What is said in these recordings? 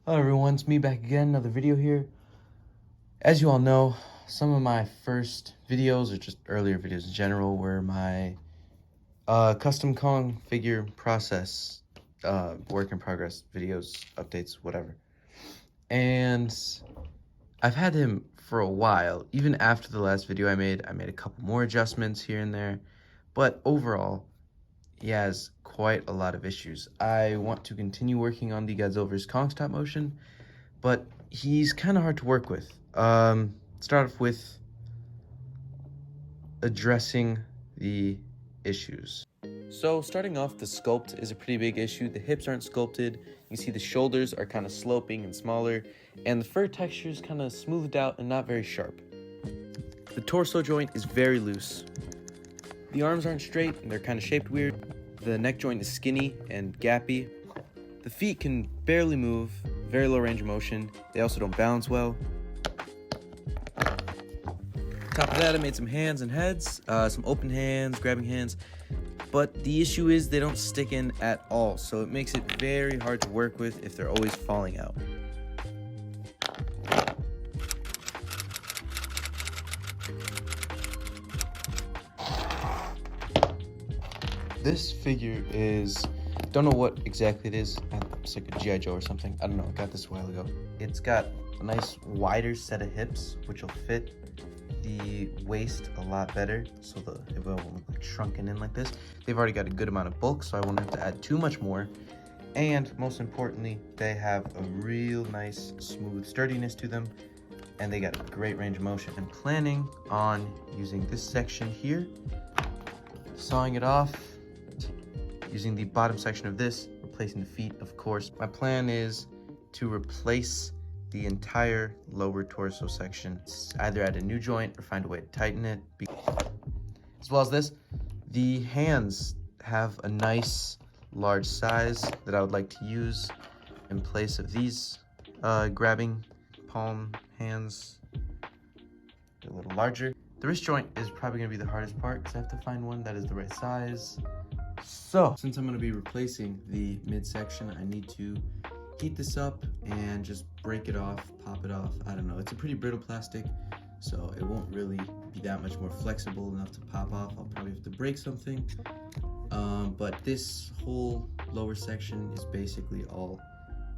Hello everyone, it's me back again, another video here. As you all know, some of my first videos, or just earlier videos in general, were my custom Kong figure process, work in progress videos, updates, whatever. And I've had him for a while. Even after the last video I made a couple more adjustments here and there. But overall, he has quite a lot of issues. I want to continue working on the Godzilla vs. Kong stop motion, but he's kind of hard to work with. Start off with addressing the issues. So starting off, the sculpt is a pretty big issue. The hips aren't sculpted. You see the shoulders are kind of sloping and smaller, and the fur texture is kind of smoothed out and not very sharp. The torso joint is very loose. The arms aren't straight and they're kind of shaped weird. The neck joint is skinny and gappy. The feet can barely move, very low range of motion. They also don't balance well. Top of that, I made some hands and heads, some open hands, grabbing hands. But the issue is they don't stick in at all, so it makes it very hard to work with if they're always falling out. This figure is, don't know what exactly it is. It's like a G.I. Joe or something. I don't know, I got this a while ago. It's got a nice wider set of hips, which will fit the waist a lot better, so it won't look like shrunken in like this. They've already got a good amount of bulk, so I won't have to add too much more. And most importantly, they have a real nice smooth sturdiness to them, and they got a great range of motion. I'm planning on using this section here, sawing it off, using the bottom section of this, replacing the feet, of course. My plan is to replace the entire lower torso section, either add a new joint or find a way to tighten it. As well as this, the hands have a nice large size that I would like to use in place of these grabbing palm hands. They're a little larger. The wrist joint is probably gonna be the hardest part because I have to find one that is the right size. So, since I'm gonna be replacing the midsection, I need to heat this up and just break it off, pop it off. I don't know, it's a pretty brittle plastic, so it won't really be that much more flexible enough to pop off. I'll probably have to break something. But this whole lower section is basically all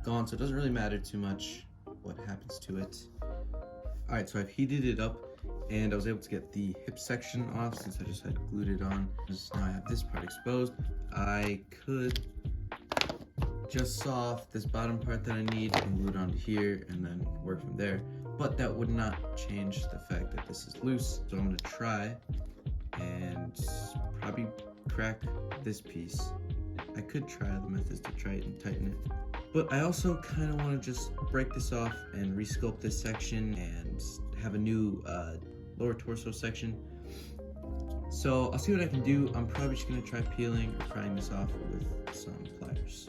gone, so it doesn't really matter too much what happens to it. All right, so I've heated it up and I was able to get the hip section off since I just had glued it on. Now I have this part exposed. I could just saw off this bottom part that I need and glue it onto here and then work from there. But that would not change the fact that this is loose. So I'm gonna try and probably crack this piece. I could try the methods to try it and tighten it. But I also kind of want to just break this off and resculpt this section and have a new lower torso section. So I'll see what I can do. I'm probably just gonna try peeling or prying this off with some pliers.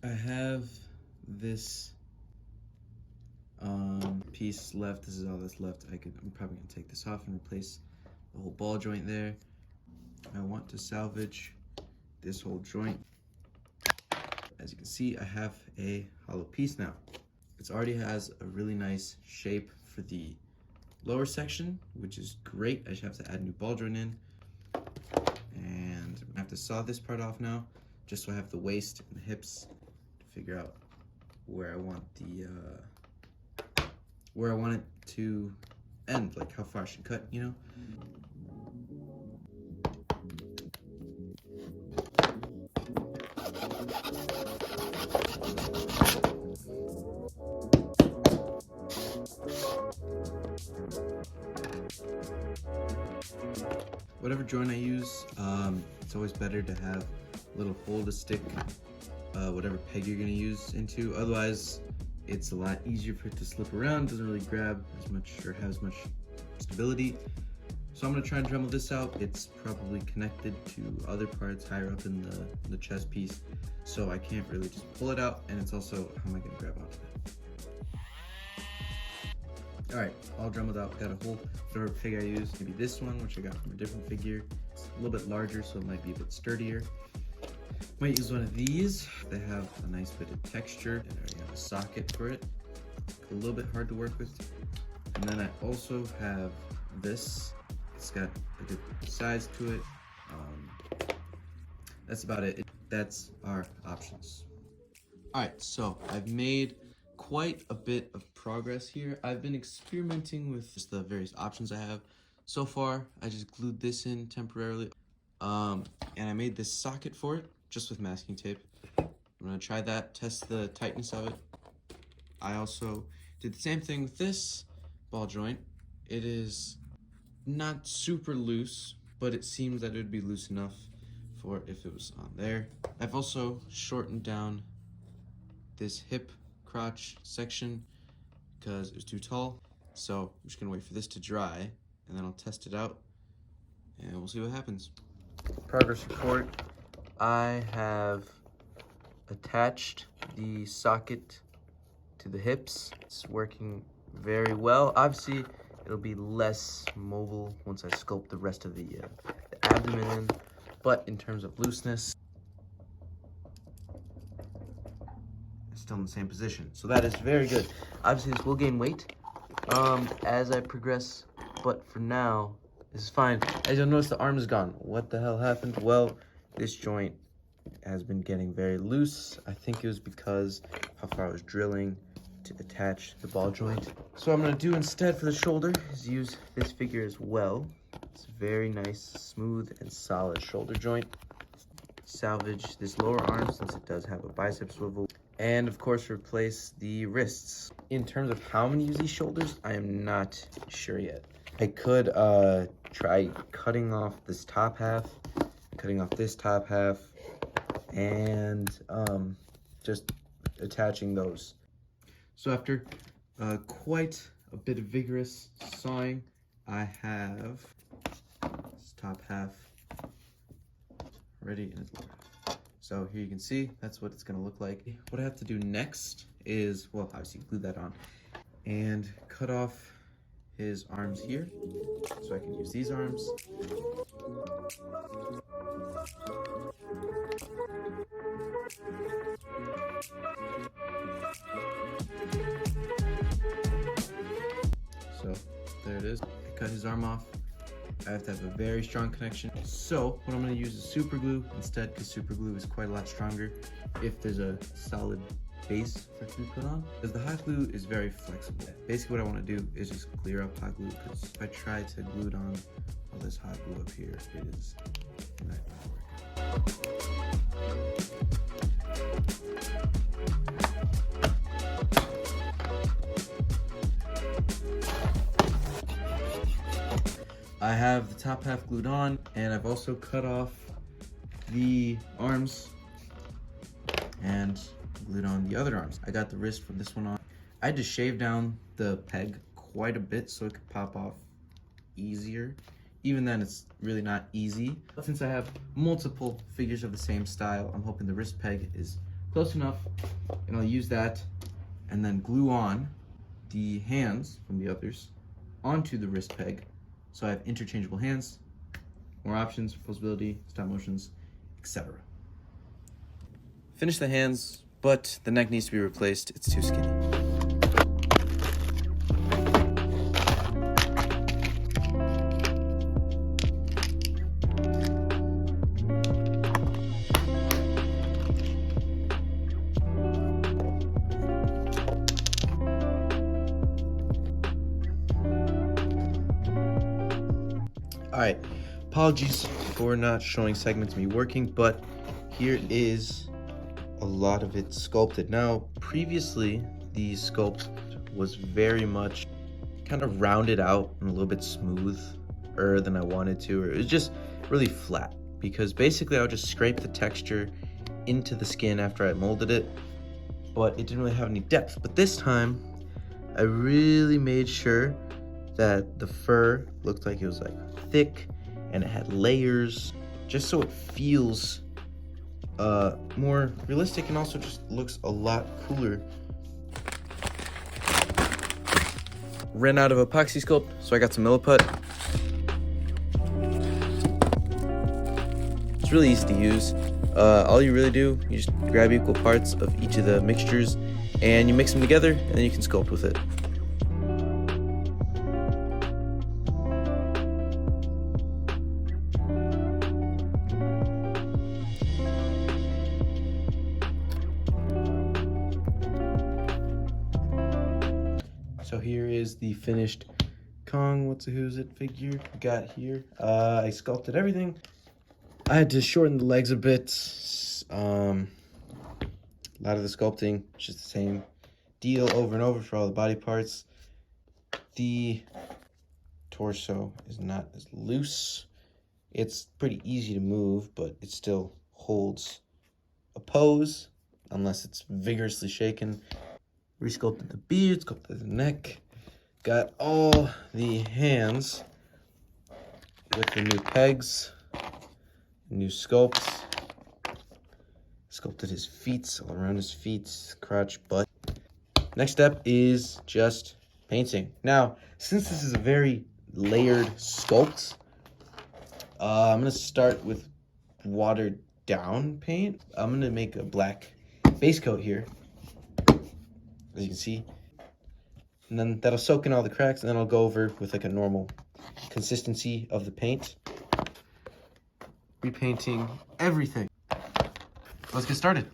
I have this piece left. This is all that's left. I'm probably gonna take this off and replace the whole ball joint there. I want to salvage this whole joint. As you can see, I have a hollow piece now. It already has a really nice shape for the lower section, which is great. I just have to add a new ball joint in. And I have to saw this part off now, just so I have the waist and the hips to figure out where I want it to end, like how far I should cut, you know? Whatever joint I use, it's always better to have a little hole to stick whatever peg you're gonna use into. Otherwise, it's a lot easier for it to slip around. Doesn't really grab as much or have as much stability. So I'm gonna try and Dremel this out. It's probably connected to other parts higher up in the chest piece, so I can't really just pull it out, and it's also, how am I gonna grab onto that? All right, all Dremeled out. Got a whole whatever peg I use. Maybe this one, which I got from a different figure. It's a little bit larger, so it might be a bit sturdier. Might use one of these. They have a nice bit of texture, and I already have a socket for it. A little bit hard to work with. And then I also have this. It's got a good size to it. That's about it. That's our options. All right, so I've made quite a bit of progress here. I've been experimenting with just the various options I have. So far, I just glued this in temporarily. And I made this socket for it, just with masking tape. I'm gonna try that, test the tightness of it. I also did the same thing with this ball joint. It is not super loose, but it seems that it would be loose enough for if it was on there. I've also shortened down this hip crotch section because it was too tall. So I'm just gonna wait for this to dry and then I'll test it out and we'll see what happens. Progress report. I have attached the socket to the hips. It's working very well. Obviously, it'll be less mobile once I sculpt the rest of the abdomen in, but in terms of looseness, it's still in the same position. So that is very good. Obviously, this will gain weight as I progress, but for now, this is fine. As you'll notice, the arm is gone. What the hell happened? Well, this joint has been getting very loose. I think it was because how far I was drilling to attach the ball joint. So what I'm gonna do instead for the shoulder is use this figure as well. It's a very nice, smooth, and solid shoulder joint. Salvage this lower arm since it does have a bicep swivel. And of course, replace the wrists. In terms of how I'm gonna use these shoulders, I am not sure yet. I could try cutting off this top half, cutting off this top half, and just attaching those. So after quite a bit of vigorous sawing, I have this top half ready in its lower half. So here you can see, that's what it's gonna look like. What I have to do next is, well, obviously glue that on and cut off his arms here. So I can use these arms. So there it is. I cut his arm off. I have to have a very strong connection. So what I'm going to use is super glue instead, because super glue is quite a lot stronger if there's a solid base for it to be put on, because the hot glue is very flexible. Basically what I want to do is just clear up hot glue, because if I try to glue it on all this hot glue up here, it is not going to work. I have the top half glued on, and I've also cut off the arms and glued on the other arms. I got the wrist from this one on. I had to shave down the peg quite a bit so it could pop off easier. Even then, it's really not easy. But since I have multiple figures of the same style, I'm hoping the wrist peg is close enough, and I'll use that and then glue on the hands from the others onto the wrist peg. So I have interchangeable hands, more options, posability, stop motions, etc. Finish the hands, but the neck needs to be replaced. It's too skinny. Alright, apologies for not showing segments of me working, but here is a lot of it sculpted. Now, previously, the sculpt was very much kind of rounded out and a little bit smoother than I wanted to, or it was just really flat, because basically I would just scrape the texture into the skin after I molded it, but it didn't really have any depth. But this time, I really made sure that the fur looked like it was like thick and it had layers, just so it feels more realistic and also just looks a lot cooler. Ran out of epoxy sculpt, so I got some Milliput. It's really easy to use. All you really do, you just grab equal parts of each of the mixtures and you mix them together and then you can sculpt with it. So here is the finished Kong What's a Who's It figure we got here. I sculpted everything. I had to shorten the legs a bit. A lot of the sculpting, just the same deal over and over for all the body parts. The torso is not as loose. It's pretty easy to move, but it still holds a pose unless it's vigorously shaken. Resculpted the beard, sculpted the neck. Got all the hands with the new pegs, new sculpts. Sculpted his feet, all around his feet, crotch, butt. Next step is just painting. Now, since this is a very layered sculpt, I'm gonna start with watered down paint. I'm gonna make a black base coat here, as you can see. And then that'll soak in all the cracks, and then I'll go over with like a normal consistency of the paint. Repainting everything. Let's get started.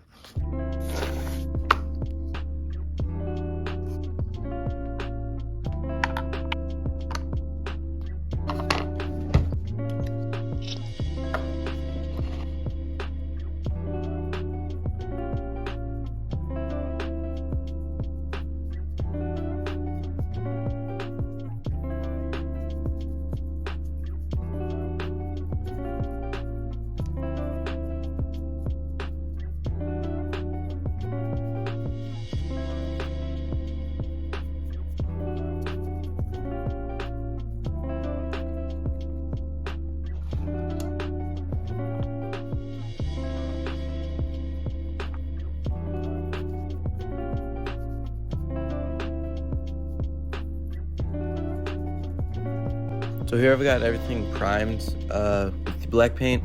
So here I've got everything primed with the black paint.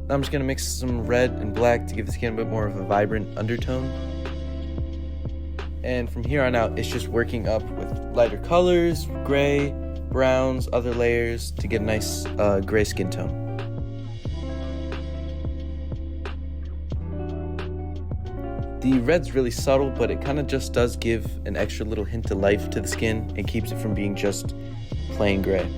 I'm just gonna mix some red and black to give the skin a bit more of a vibrant undertone. And from here on out, it's just working up with lighter colors, gray, browns, other layers to get a nice gray skin tone. The red's really subtle, but it kind of just does give an extra little hint of life to the skin and keeps it from being just plain gray.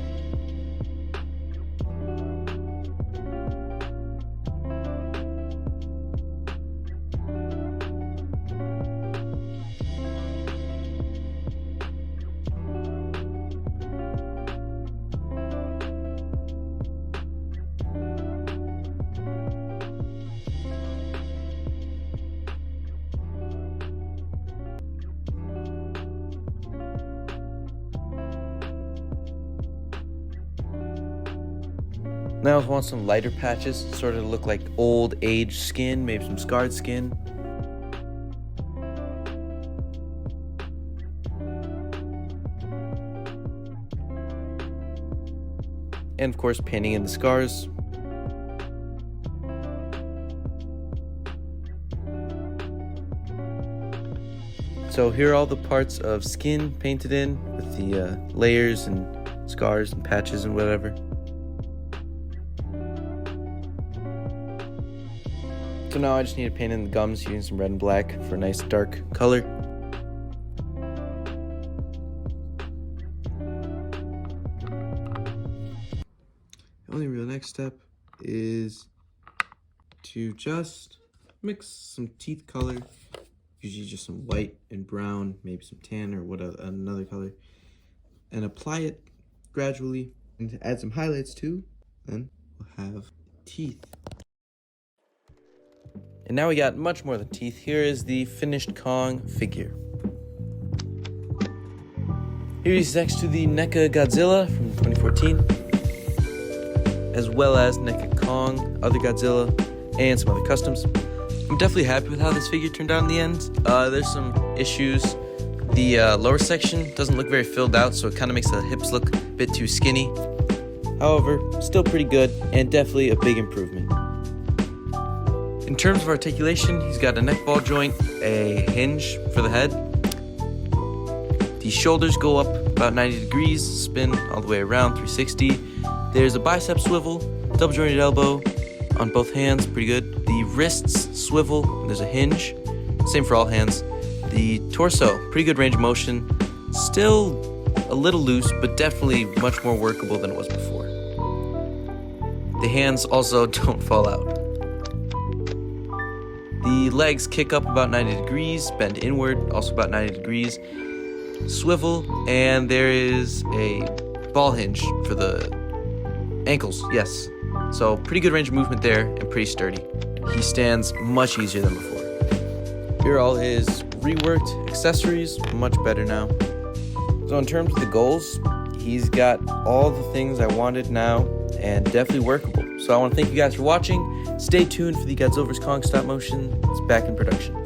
Now I want some lighter patches, sort of look like old aged skin, maybe some scarred skin. And of course painting in the scars. So here are all the parts of skin painted in with the layers and scars and patches and whatever. So now I just need to paint in the gums using some red and black for a nice dark color. The only real next step is to just mix some teeth color, usually just some white and brown, maybe some tan or what another color, and apply it gradually and add some highlights too. Then we'll have teeth. And now we got much more than teeth. Here is the finished Kong figure. Here he's next to the NECA Godzilla from 2014, as well as NECA Kong, other Godzilla, and some other customs. I'm definitely happy with how this figure turned out in the end. There's some issues. The lower section doesn't look very filled out, so it kind of makes the hips look a bit too skinny. However, still pretty good, and definitely a big improvement. In terms of articulation, he's got a neck ball joint, a hinge for the head. The shoulders go up about 90 degrees, spin all the way around 360. There's a bicep swivel, double jointed elbow on both hands, pretty good. The wrists swivel, and there's a hinge, same for all hands. The torso, pretty good range of motion, still a little loose, but definitely much more workable than it was before. The hands also don't fall out. The legs kick up about 90 degrees, bend inward, also about 90 degrees, swivel, and there is a ball hinge for the ankles, yes. So pretty good range of movement there and pretty sturdy. He stands much easier than before. Here are all his reworked accessories, much better now. So in terms of the goals, he's got all the things I wanted now and definitely workable. So I want to thank you guys for watching. Stay tuned for the Godzilla vs. Kong stop motion. It's back in production.